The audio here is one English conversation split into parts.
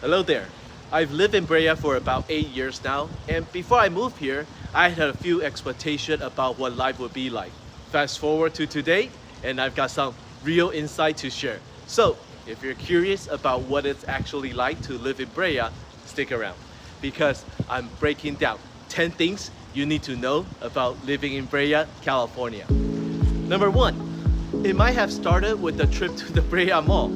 Hello there. I've lived in Brea for about 8 years now, and before I moved here, I had a few expectations about what life would be like. Fast forward to today, and I've got some real insight to share. So, if you're curious about what it's actually like to live in Brea, stick around because I'm breaking down 10 things you need to know about living in Brea, California. Number one, it might have started with a trip to the Brea Mall.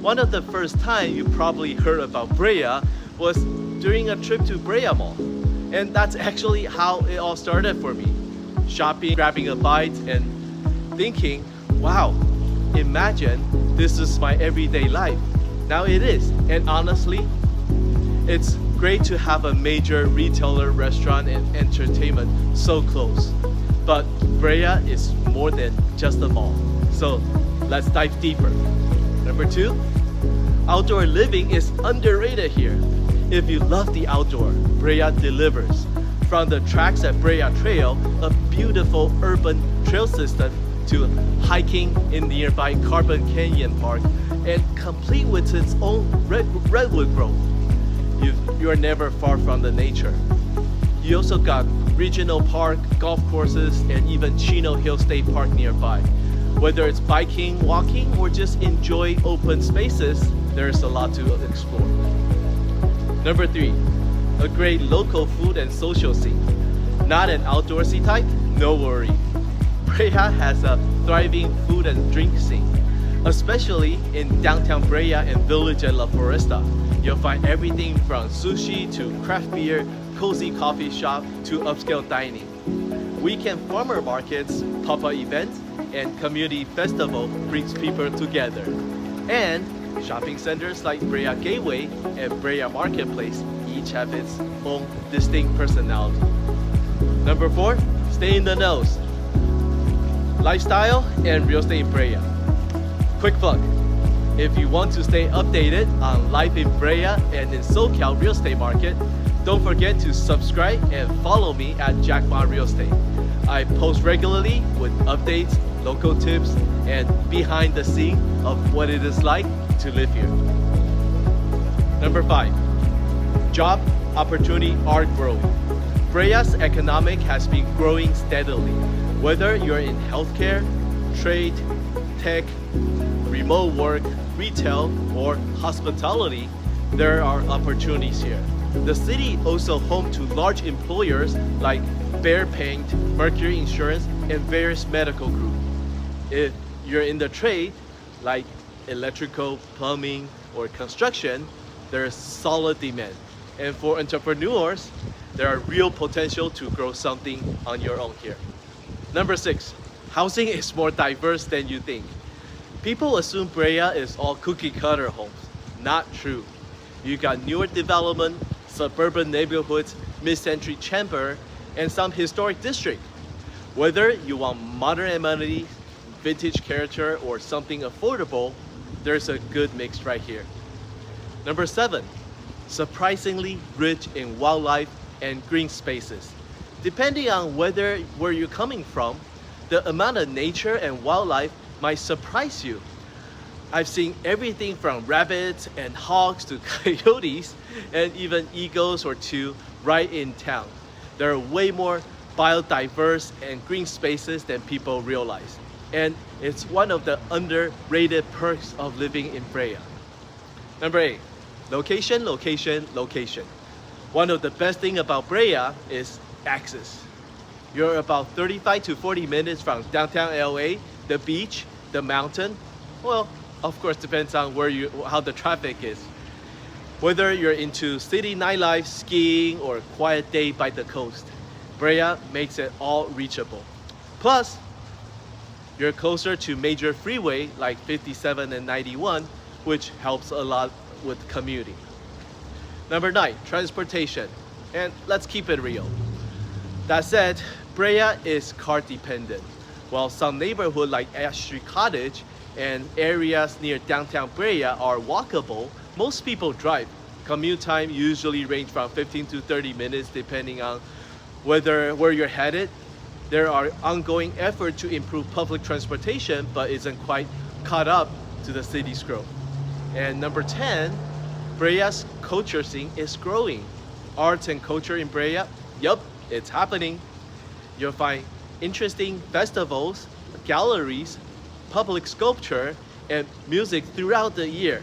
One of the first time you probably heard about Brea was during a trip to Brea Mall. And that's actually how it all started for me. Shopping, grabbing a bite, and thinking, wow, imagine this is my everyday life. Now it is. And honestly, it's great to have a major retailer, restaurant, and entertainment so close. But Brea is more than just a mall. So let's dive deeper. Number two, outdoor living is underrated here. If you love the outdoor, Brea delivers. From the tracks at Brea Trail, a beautiful urban trail system, to hiking in nearby Carbon Canyon Park, and complete with its own redwood grove. You are never far from the nature. You also got regional park, golf courses, and even Chino Hill State Park nearby. Whether it's biking, walking, or just enjoy open spaces, there's a lot to explore. Number three, a great local food and social scene. Not an outdoorsy type? No worry. Brea has a thriving food and drink scene, especially in downtown Brea and Village at La Foresta. You'll find everything from sushi to craft beer, cozy coffee shop to upscale dining. Weekend farmer markets, pop-up events, and community festival brings people together. And shopping centers like Brea Gateway and Brea Marketplace each have its own distinct personality. Number four, stay in the nose. Lifestyle and real estate in Brea. Quick plug. If you want to stay updated on life in Brea and in SoCal real estate market, don't forget to subscribe and follow me at Jack Ma Real Estate. I post regularly with updates, local tips, and behind the scene of what it is like to live here. Number five, job opportunity are growing. Brea's economic has been growing steadily. Whether you're in healthcare, trade, tech, remote work, retail, or hospitality, there are opportunities here. The city also home to large employers like Bear Paint, Mercury Insurance, and various medical groups. If you're in the trade, like electrical, plumbing, or construction, there's solid demand. And for entrepreneurs, there are real potential to grow something on your own here. Number six, housing is more diverse than you think. People assume Brea is all cookie cutter homes. Not true. You got newer development, suburban neighborhoods, mid-century chamber, and some historic district. Whether you want modern amenities, vintage character, or something affordable, there's a good mix right here. Number seven, surprisingly rich in wildlife and green spaces. Depending on where you're coming from, the amount of nature and wildlife might surprise you. I've seen everything from rabbits and hogs to coyotes and even eagles or two right in town. There are way more biodiverse and green spaces than people realize. And it's one of the underrated perks of living in Brea. Number eight, location, location, location. One of the best things about Brea is access. You're about 35 to 40 minutes from downtown LA, the beach, the mountain. Well, of course, depends on how the traffic is. Whether you're into city nightlife, skiing, or a quiet day by the coast, Brea makes it all reachable. Plus, you're closer to major freeway like 57 and 91, which helps a lot with commuting. Number nine, transportation. And let's keep it real. That said, Brea is car dependent. While some neighborhoods like Ash Street Cottage and areas near downtown Brea are walkable, most people drive. Commute time usually range from 15 to 30 minutes depending on where you're headed. There are ongoing efforts to improve public transportation, but isn't quite caught up to the city's growth. And number 10, Brea's culture scene is growing. Arts and culture in Brea, yup, it's happening. You'll find interesting festivals, galleries, public sculpture, and music throughout the year.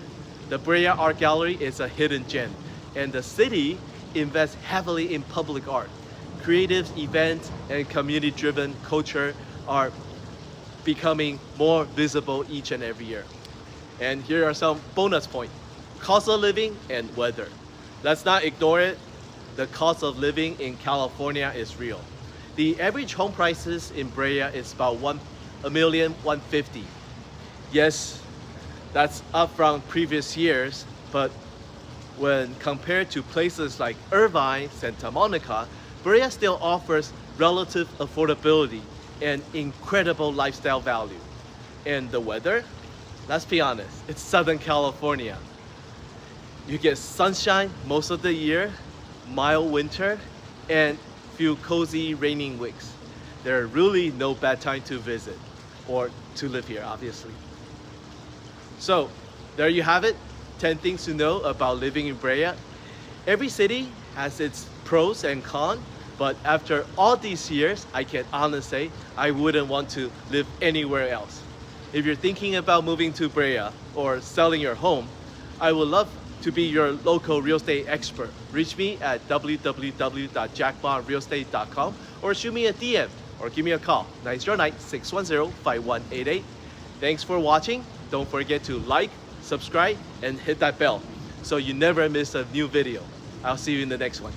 The Brea Art Gallery is a hidden gem, and the city invests heavily in public art. Creative events and community-driven culture are becoming more visible each and every year. And here are some bonus points. Cost of living and weather. Let's not ignore it. The cost of living in California is real. The average home prices in Brea is about $1,150,000. Yes, that's up from previous years, but when compared to places like Irvine, Santa Monica, Brea still offers relative affordability and incredible lifestyle value. And the weather? Let's be honest, it's Southern California. You get sunshine most of the year, mild winter, and few cozy raining weeks. There are really no bad time to visit or to live here, obviously. So there you have it, 10 things to know about living in Brea. Every city has its pros and cons, but after all these years, I can honestly say I wouldn't want to live anywhere else. If you're thinking about moving to Brea or selling your home, I would love to be your local real estate expert. Reach me at www.jackbondrealestate.com or shoot me a DM or give me a call, 909-610-5188. Thanks for watching. Don't forget to like, subscribe, and hit that bell so you never miss a new video. I'll see you in the next one.